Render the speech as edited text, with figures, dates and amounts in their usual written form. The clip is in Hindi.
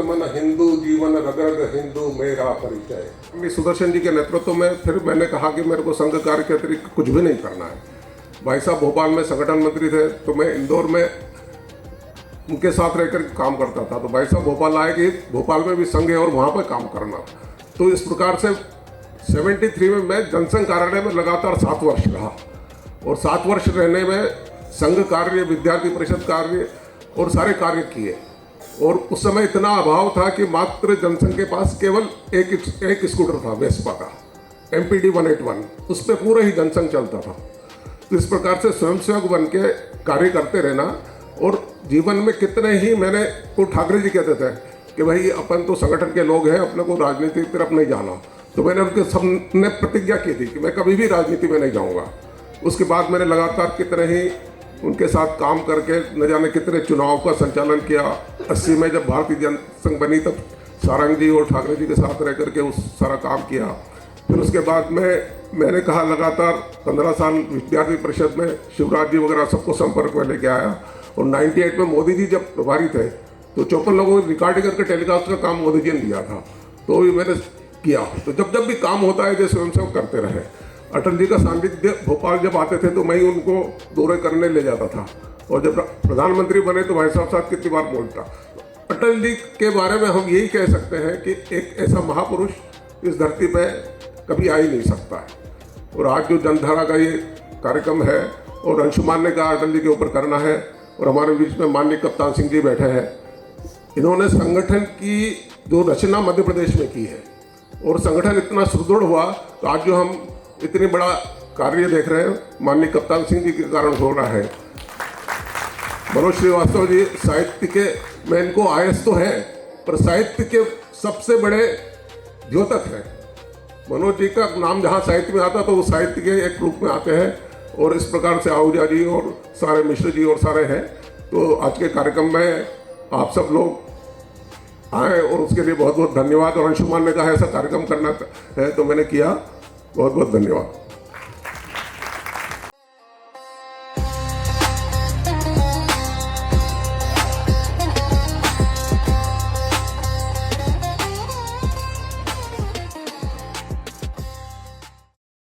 मन हिंदू जीवन रग रग हिंदू मेरा परिचय। सुदर्शन जी के नेतृत्व में फिर मैंने कहा कि मेरे को संघ कार्य के अतिरिक्त कुछ भी नहीं करना है। भाई साहब भोपाल में संगठन मंत्री थे तो मैं इंदौर में उनके साथ रहकर काम करता था। तो भाई साहब भोपाल आए कि भोपाल में भी संघ है और वहाँ पर काम करना। तो इस प्रकार से 73 में मैं जनसंघ कार्यालय में लगातार 7 वर्ष रहा और 7 वर्ष रहने में संघ कार्य, विद्यार्थी परिषद कार्य और सारे कार्य किए। और उस समय इतना अभाव था कि मात्र जनसंघ के पास केवल एक स्कूटर था वेस्पा का, MPD 181, उस पर पूरा ही जनसंघ चलता था। तो इस प्रकार से स्वयंसेवक बन के कार्य करते रहना। और जीवन में कितने ही मैंने को ठाकरे जी कहते थे कि भाई अपन तो संगठन के लोग हैं, अपने को राजनीति की तरफ नहीं जाना। तो मैंने उनके सबने प्रतिज्ञा की थी कि मैं कभी भी राजनीति में नहीं जाऊंगा। उसके बाद मैंने लगातार कितने ही उनके साथ काम करके न जाने कितने चुनाव का संचालन किया। 80 में जब भारतीय जनता संघ बनी तब सारंग जी और ठाकरे जी के साथ रह करके उस सारा काम किया। फिर उसके बाद मैंने कहा लगातार 15 साल विद्यार्थी परिषद में शिवराज जी वगैरह सबको संपर्क में लेके आया। और 98 में मोदी जी जब प्रभारी थे तो 54 लोगों को रिकॉर्डिंग करके टेलीकास्ट का काम मोदी जी ने दिया था, तो भी मैंने किया। तो जब भी काम होता है जैसे स्वयंसेवक करते रहे। अटल जी का सानिध्य भोपाल जब आते थे तो मैं ही उनको दौरे करने ले जाता था। और जब प्रधानमंत्री बने तो भाई साहब साथ कितनी बार बोलता। अटल जी के बारे में हम यही कह सकते हैं कि एक ऐसा महापुरुष इस धरती पे कभी आ ही नहीं सकता है। और आज जो जनधारा का ये कार्यक्रम है और अंशुमान ने कहा अटल जी के ऊपर करना है, और हमारे बीच में माननीय कप्तान सिंह जी बैठे हैं। इन्होंने संगठन की जो रचना मध्य प्रदेश में की है और संगठन इतना सुदृढ़ हुआ तो आज जो हम इतनी बड़ा कार्य देख रहे हैं माननीय कप्तान सिंह जी के कारण हो रहा है। मनोज श्रीवास्तव जी साहित्य के, मैं इनको IAS तो है पर साहित्य के सबसे बड़े द्योतक हैं। मनोज जी का नाम जहाँ साहित्य में आता तो वो साहित्य के एक रूप में आते हैं। और इस प्रकार से आहूजा जी और सारे मिश्र जी और सारे हैं। तो आज के कार्यक्रम में आप सब लोग आए और उसके लिए बहुत बहुत धन्यवाद। और अंशुमान ने कहा ऐसा कार्यक्रम करना है तो मैंने किया। बहुत बहुत धन्यवाद।